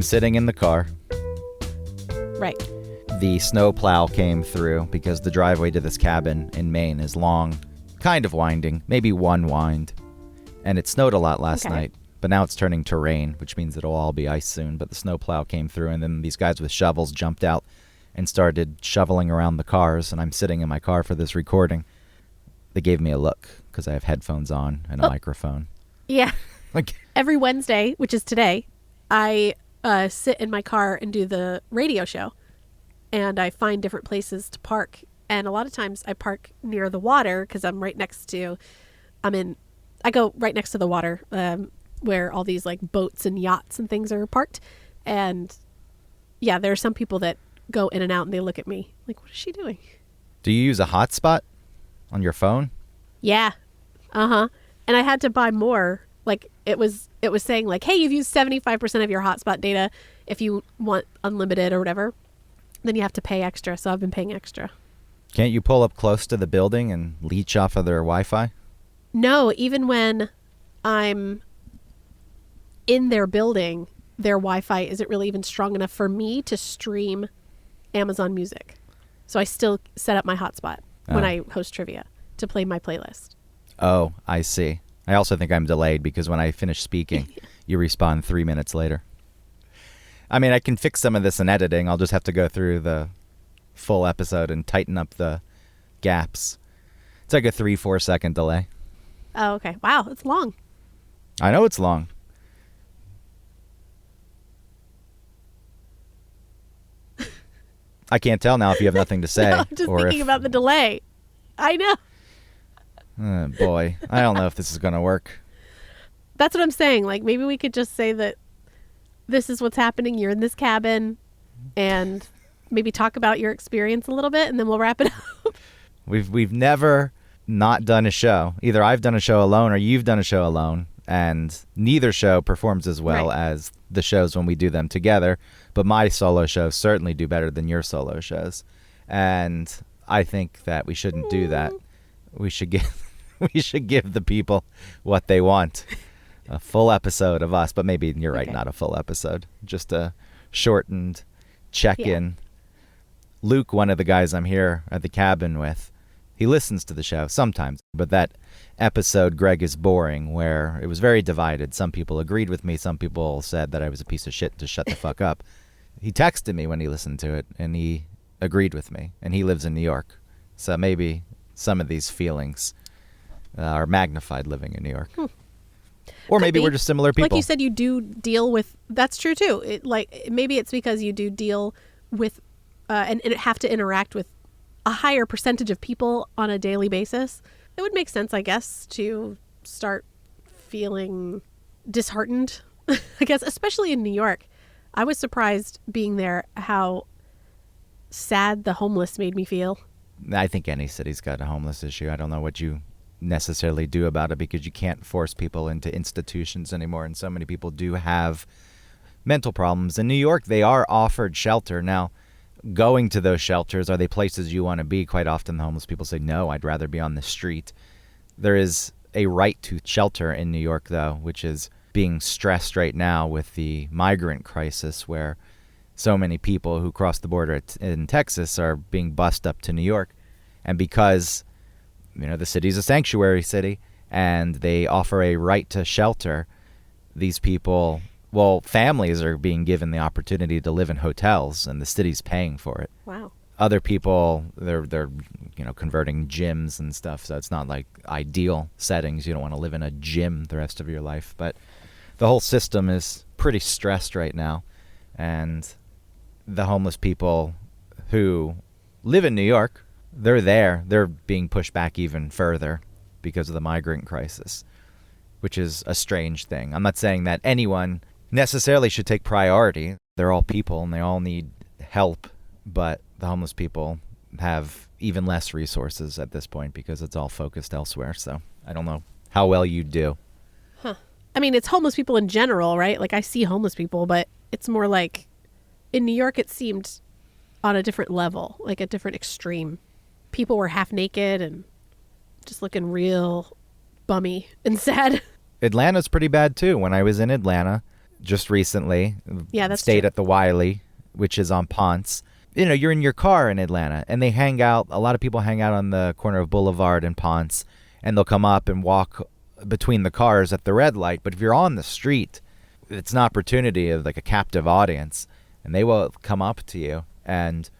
I'm sitting in the car. Right. The snow plow came through because the driveway to this cabin in Maine is long, kind of winding, maybe one wind. And it snowed a lot last night, but now it's turning to rain, which means it'll all be ice soon. But the snow plow came through, and then these guys with shovels jumped out and started shoveling around the cars, and I'm sitting in my car for this recording. They gave me a look because I have headphones on and a microphone. Yeah. Like every Wednesday, which is today, I sit in my car and do the radio show, and I find different places to park. And a lot of times I park near the water because I'm right next to, I go right next to the water where all these like boats and yachts and things are parked. And yeah, there are some people that go in and out and they look at me like, what is she doing? Do you use a hotspot on your phone? Yeah. And I had to buy more. Like it was saying like, hey, you've used 75% of your hotspot data. If you want unlimited or whatever, then you have to pay extra. So I've been paying extra. Can't you pull up close to the building and leech off of their Wi-Fi? No, even when I'm in their building, their Wi-Fi isn't really even strong enough for me to stream Amazon Music. So I still set up my hotspot when I host trivia to play my playlist. Oh, I see. I also think I'm delayed because when I finish speaking, you respond 3 minutes later. I mean, I can fix some of this in editing. I'll just have to go through the full episode and tighten up the gaps. It's like a 3-4 second delay. Oh, okay. Wow, it's long. I know it's long. I can't tell now if you have nothing to say. No, I'm just thinking about the delay. I know. Oh, boy. I don't know if this is going to work. That's what I'm saying. Like, maybe we could just say that this is what's happening. You're in this cabin, and maybe talk about your experience a little bit, and then we'll wrap it up. We've never not done a show. Either I've done a show alone or you've done a show alone, and neither show performs as well as the shows when we do them together. But my solo shows certainly do better than your solo shows. And I think that we shouldn't do that. We should give the people what they want. A full episode of us, but maybe you're right, not a full episode. Just a shortened check-in. Yeah. Luke, one of the guys I'm here at the cabin with, he listens to the show sometimes. But that episode, Greg is Boring, where it was very divided. Some people agreed with me. Some people said that I was a piece of shit to shut the fuck up. He texted me when he listened to it, and he agreed with me. And he lives in New York. So maybe some of these feelings are magnified living in New York. Or maybe we're just similar people. Like you said, you do deal with, that's true too. Maybe it's because you do deal with and have to interact with a higher percentage of people on a daily basis. It would make sense, I guess, to start feeling disheartened, I guess, especially in New York. I was surprised being there how sad the homeless made me feel. I think any city's got a homeless issue. I don't know what you necessarily do about it because you can't force people into institutions anymore, and so many people do have mental problems. In New York, they are offered shelter. Now, going to those shelters, are they places you want to be? Quite often the homeless people say, no, I'd rather be on the street. There is a right to shelter in New York, though, which is being stressed right now with the migrant crisis, where so many people who cross the border in Texas are being bussed up to New York. And because, the city's a sanctuary city and they offer a right to shelter, these people, families are being given the opportunity to live in hotels, and the city's paying for it. Wow. Other people, they're converting gyms and stuff, so it's not like ideal settings. You don't want to live in a gym the rest of your life. But the whole system is pretty stressed right now. And the homeless people who live in New York, they're being pushed back even further because of the migrant crisis, which is a strange thing. I'm not saying that anyone necessarily should take priority. They're all people and they all need help, but the homeless people have even less resources at this point because it's all focused elsewhere. So I don't know how well you do. Huh. I mean, it's homeless people in general, right? Like, I see homeless people, but it's more like in New York, it seemed on a different level, like a different extreme. People were half naked and just looking real bummy and sad. Atlanta's pretty bad too. When I was in Atlanta, just recently. Yeah, that's stayed true. at the Wiley, which is on Ponce. You're in your car in Atlanta, and they hang out. A lot of people hang out on the corner of Boulevard and Ponce, and they'll come up and walk between the cars at the red light. But if you're on the street, it's an opportunity of like a captive audience, and they will come up to you. And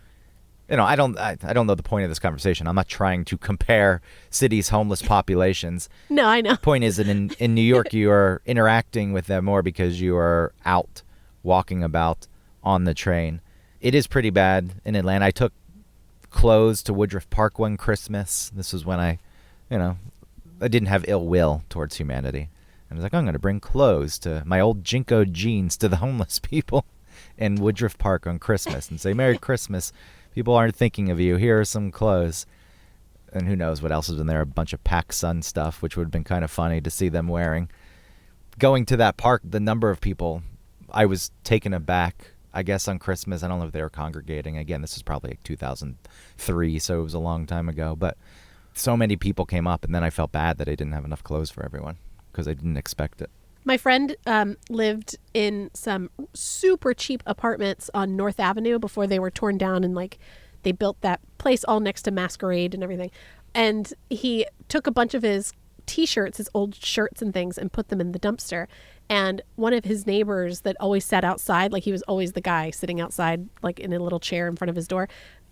I don't know the point of this conversation. I'm not trying to compare cities' homeless populations. No, I know. Point is that in New York, you are interacting with them more because you are out walking about on the train. It is pretty bad in Atlanta. I took clothes to Woodruff Park one Christmas. This was when I didn't have ill will towards humanity. I was like, I'm going to bring clothes to my old Jinko jeans to the homeless people in Woodruff Park on Christmas and say, Merry Christmas. People aren't thinking of you. Here are some clothes. And who knows what else is in there. A bunch of PacSun stuff, which would have been kind of funny to see them wearing. Going to that park, the number of people, I was taken aback. I guess on Christmas, I don't know if they were congregating. Again, this is probably like 2003, so it was a long time ago. But so many people came up, and then I felt bad that I didn't have enough clothes for everyone because I didn't expect it. My friend lived in some super cheap apartments on North Avenue before they were torn down, and like they built that place all next to Masquerade and everything. And he took a bunch of his T-shirts, his old shirts and things, and put them in the dumpster. And one of his neighbors that always sat outside, like he was always the guy sitting outside, like in a little chair in front of his door.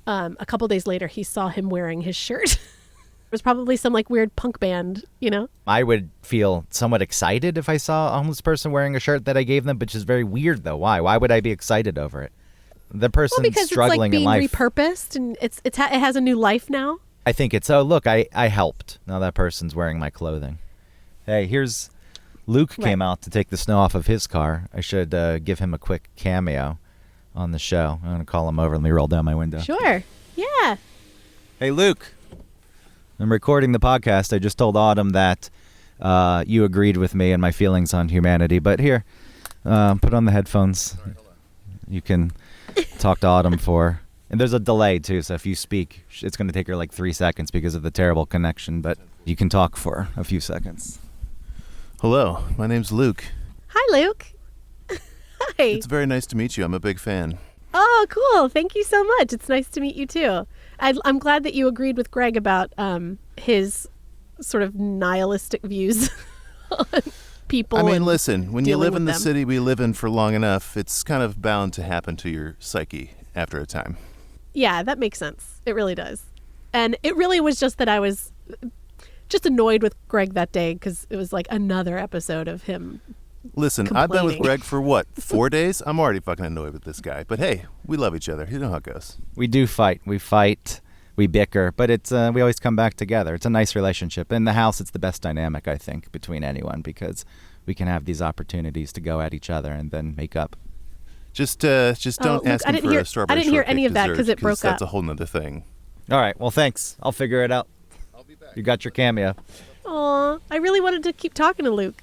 A couple days later, he saw him wearing his shirt. It was probably some like weird punk band, I would feel somewhat excited if I saw a homeless person wearing a shirt that I gave them, which is very weird though. Why? Why would I be excited over it? The person's because struggling it's like being in life. repurposed, and it has a new life now. I think it's, oh, look, I helped. Now that person's wearing my clothing. Hey, here's Luke came out to take the snow off of his car. I should give him a quick cameo on the show. I'm going to call him over. Let me roll down my window. Sure. Yeah. Hey, Luke. I'm recording the podcast. I just told Autumn that you agreed with me and my feelings on humanity. But here, put on the headphones. You can talk to Autumn for... And there's a delay, too, so if you speak, it's going to take her like 3 seconds because of the terrible connection. But you can talk for a few seconds. Hello, my name's Luke. Hi, Luke. Hi. It's very nice to meet you. I'm a big fan. Oh, cool. Thank you so much. It's nice to meet you, too. I'm glad that you agreed with Greg about his sort of nihilistic views on people. I mean, listen, when you dealing live with in the them. city we live in for long enough, it's kind of bound to happen to your psyche after a time. Yeah, that makes sense. It really does. And it really was just that I was just annoyed with Greg that day because it was like another episode of him. Listen, I've been with Complaining. Greg for what, 4 days? I'm already fucking annoyed with this guy. But hey, we love each other. You know how it goes. We do fight. We fight. We bicker. But it's we always come back together. It's a nice relationship. In the house, it's the best dynamic, I think, between anyone because we can have these opportunities to go at each other and then make up. Just don't Luke, ask I him didn't for hear- a strawberry I didn't hear shortcake any of that dessert, 'cause it broke that's up. a whole nother thing. All right. Well, thanks. I'll figure it out. You got your cameo. Aw, I really wanted to keep talking to Luke.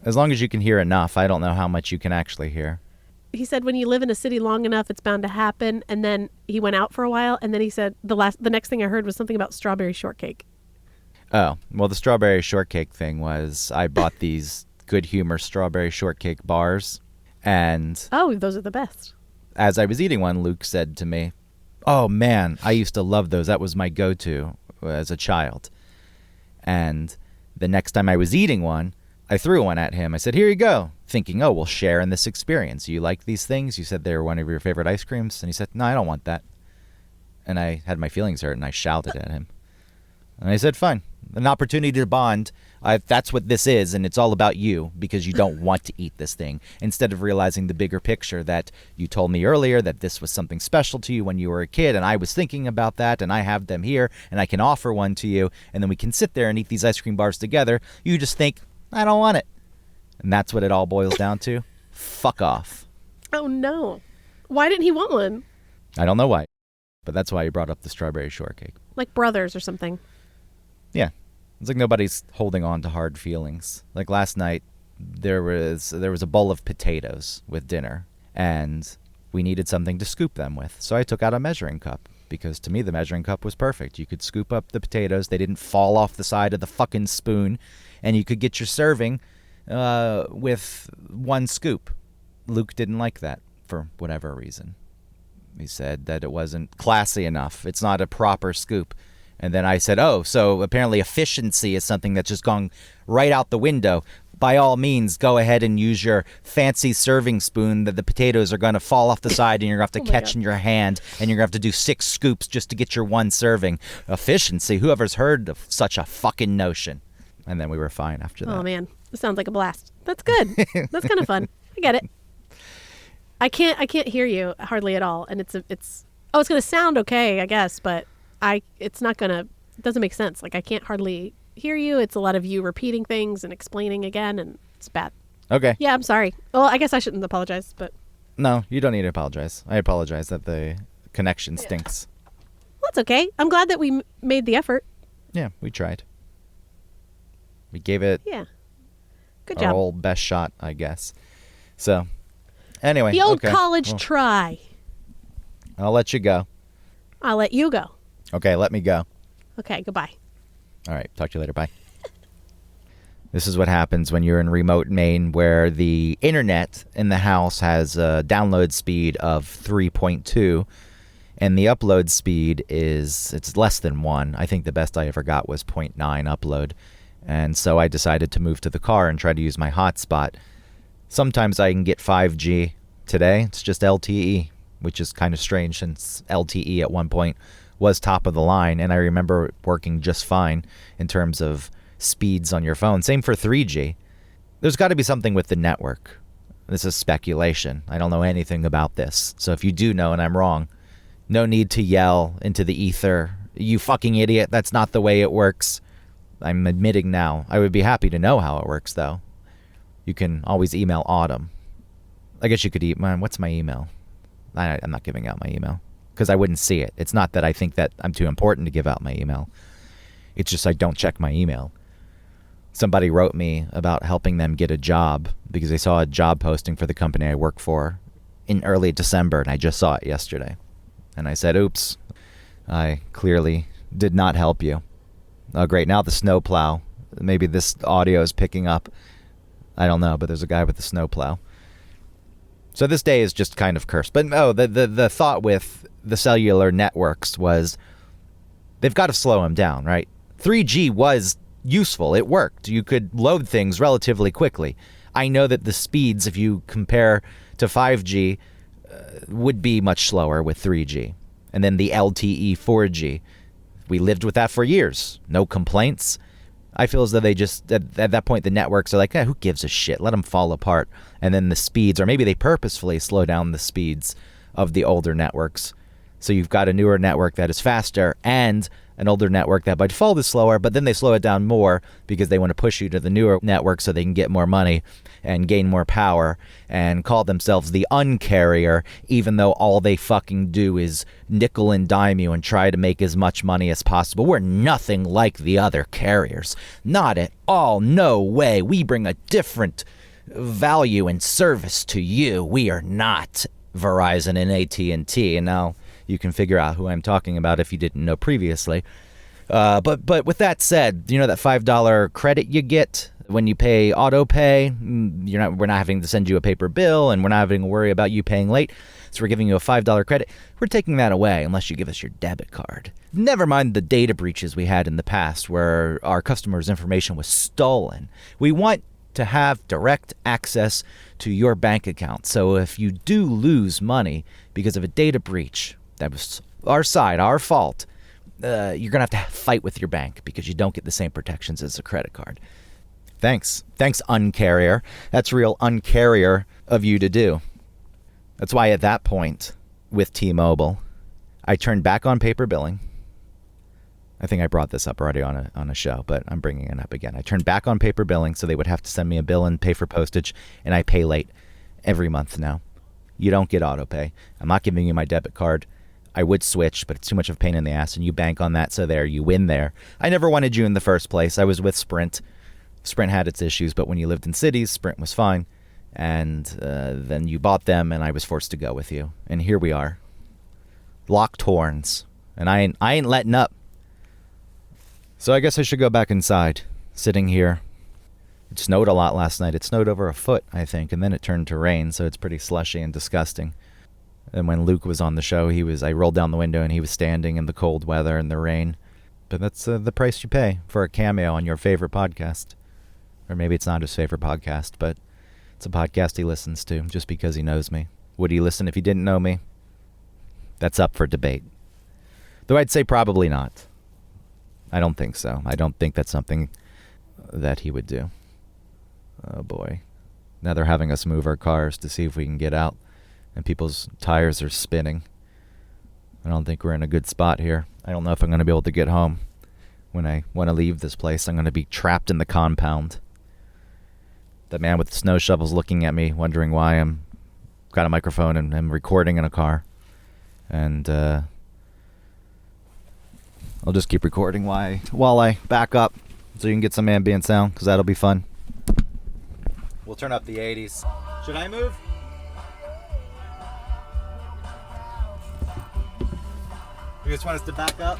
As long as you can hear enough. I don't know how much you can actually hear. He said when you live in a city long enough, it's bound to happen. And then he went out for a while, and then he said the next thing I heard was something about strawberry shortcake. Oh, well, the strawberry shortcake thing was I bought these Good Humor strawberry shortcake bars. And Oh, those are the best. as I was eating one, Luke said to me, oh, man, I used to love those. That was my go-to as a child. And the next time I was eating one, I threw one at him. I said, here you go, thinking, oh, we'll share in this experience. You like these things? You said they were one of your favorite ice creams. And he said, no, I don't want that. And I had my feelings hurt, and I shouted at him. And I said, fine, an opportunity to bond. That's what this is, and it's all about you because you don't want to eat this thing. Instead of realizing the bigger picture that you told me earlier that this was something special to you when you were a kid, and I was thinking about that, and I have them here, and I can offer one to you, and then we can sit there and eat these ice cream bars together. You just think, I don't want it. And that's what it all boils down to. Fuck off. Oh, no. Why didn't he want one? I don't know why, but that's why you brought up the strawberry shortcake. Like brothers or something. Yeah. It's like nobody's holding on to hard feelings. Like last night, there was a bowl of potatoes with dinner, and we needed something to scoop them with. So I took out a measuring cup, because to me the measuring cup was perfect. You could scoop up the potatoes. They didn't fall off the side of the fucking spoon, and you could get your serving with one scoop. Luke didn't like that for whatever reason. He said that it wasn't classy enough. It's not a proper scoop. And then I said, oh, so apparently efficiency is something that's just gone right out the window. By all means, go ahead and use your fancy serving spoon that the potatoes are going to fall off the side and you're going to have to catch in your hand, and you're going to have to do 6 scoops just to get your one serving. Efficiency. Whoever's heard of such a fucking notion? And then we were fine after that. Oh, man. This sounds like a blast. That's good. That's kind of fun. I get it. I can't hear you hardly at all. And it's going to sound okay, I guess, but it doesn't make sense. Like, I can't hardly hear you. It's a lot of you repeating things and explaining again, and it's bad. Okay. Yeah, I'm sorry. Well, I guess I shouldn't apologize, but No, you don't need to apologize. I apologize that the connection stinks. well, it's okay. I'm glad that we made the effort. Yeah, we tried. We gave it Yeah. Good our job. whole best shot, I guess. So, anyway. The old okay. college Well, try. I'll let you go. I'll let you go. Okay, let me go. Okay, goodbye. All right, talk to you later. Bye. This is what happens when you're in remote Maine, where the internet in the house has a download speed of 3.2, and the upload speed it's less than 1. I think the best I ever got was 0.9 upload. And so I decided to move to the car and try to use my hotspot. Sometimes I can get 5G. Today, it's just LTE, which is kind of strange since LTE at one point was top of the line, and I remember it working just fine in terms of speeds on your phone. Same for 3G. There's got to be something with the network. This is speculation. I don't know anything about this. So if you do know and I'm wrong, no need to yell into the ether, you fucking idiot, that's not the way it works. I'm admitting now. I would be happy to know how it works, though. You can always email Autumn. I guess you could what's my email? I'm not giving out my email because I wouldn't see it. It's not that I think that I'm too important to give out my email. It's just I don't check my email. Somebody wrote me about helping them get a job because they saw a job posting for the company I work for in early December, and I just saw it yesterday. And I said, oops, I clearly did not help you. Oh, great. Now the snowplow. Maybe this audio is picking up. I don't know, but there's a guy with a snowplow. So this day is just kind of cursed. But the thought with the cellular networks was they've got to slow them down, right? 3G was useful. It worked. You could load things relatively quickly. I know that the speeds, if you compare to 5G, would be much slower with 3G. And then the LTE 4G. We lived with that for years. No complaints. I feel as though they just, at that point, the networks are like, who gives a shit? Let them fall apart. And then the speeds, or maybe they purposefully slow down the speeds of the older networks. So you've got a newer network that is faster and an older network that by default is slower, but then they slow it down more because they want to push you to the newer network so they can get more money and gain more power and call themselves the uncarrier, even though all they fucking do is nickel and dime you and try to make as much money as possible. We're nothing like the other carriers. Not at all. No way. We bring a different value and service to you. We are not Verizon and AT&T. And now you can figure out who I'm talking about if you didn't know previously. But with that said, you know that $5 credit you get when you pay auto pay? We're not having to send you a paper bill, and we're not having to worry about you paying late. So we're giving you a $5 credit. We're taking that away unless you give us your debit card. Never mind the data breaches we had in the past where our customers' information was stolen. We want to have direct access to your bank account. So if you do lose money because of a data breach, that was our side, our fault, you're going to have to fight with your bank because you don't get the same protections as a credit card. Thanks. Thanks, uncarrier. That's real uncarrier of you to do. That's why at that point with T-Mobile, I turned back on paper billing. I think I brought this up already on a show, but I'm bringing it up again. I turned back on paper billing so they would have to send me a bill and pay for postage, and I pay late every month now. You don't get auto pay. I'm not giving you my debit card. I would switch, but it's too much of a pain in the ass, and you bank on that, so there, you win there. I never wanted you in the first place. I was with Sprint. Sprint had its issues, but when you lived in cities, Sprint was fine. And then you bought them, and I was forced to go with you. And here we are. Locked horns. And I ain't letting up. So I guess I should go back inside, sitting here, It snowed a lot last night. It snowed over a foot, I think, and then it turned to rain, so it's pretty slushy and disgusting. And when Luke was on the show, I rolled down the window and he was standing in the cold weather and the rain. But that's the price you pay for a cameo on your favorite podcast. Or maybe it's not his favorite podcast, but it's a podcast he listens to just because he knows me. Would he listen if he didn't know me? That's up for debate. Though I'd say probably not. I don't think so. I don't think that's something that he would do. Oh boy. Now they're having us move our cars to see if we can get out. And people's tires are spinning. I don't think we're in a good spot here. I don't know if I'm going to be able to get home. When I want to leave this place, I'm going to be trapped in the compound. The man with the snow shovel's looking at me, wondering why I'm got a microphone and I'm recording in a car. And I'll just keep recording while I back up so you can get some ambient sound, because that'll be fun. We'll turn up the 80s. Should I move? You just want us to back up?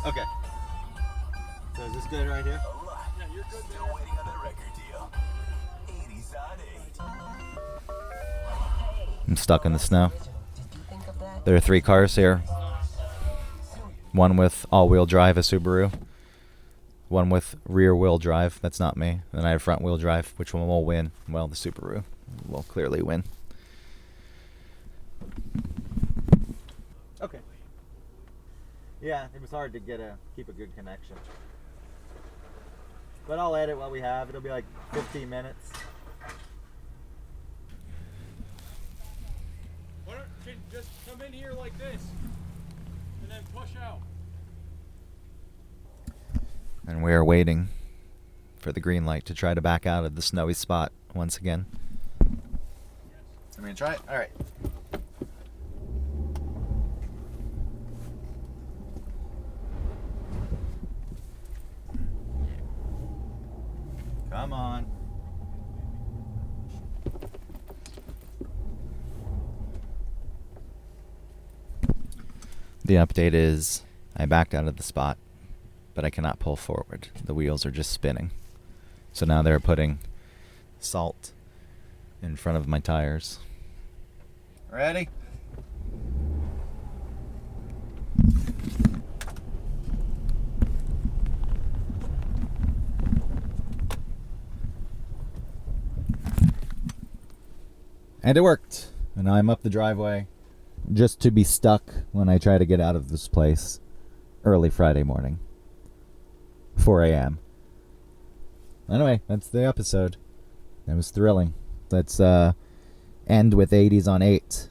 Okay. So is this good right here? Yeah, you're good. Still waiting on that record deal. 80s on 8. I'm stuck in the snow. There are 3 cars here. One with all-wheel drive, a Subaru. One with rear-wheel drive. That's not me. Then I have front-wheel drive. Which one will win? Well, the Subaru will clearly win. Okay. Yeah, it was hard to keep a good connection. But I'll edit what we have. It'll be like 15 minutes. Why don't you just come in here like this and then push out? And we are waiting for the green light to try to back out of the snowy spot once again. I'm going to try it? All right. Come on. The update is I backed out of the spot, but I cannot pull forward. The wheels are just spinning. So now they're putting salt in front of my tires. Ready? And it worked. And now I'm up the driveway just to be stuck when I try to get out of this place early Friday morning. 4 a.m. Anyway, that's the episode. That was thrilling. Let's end with 80s on 8.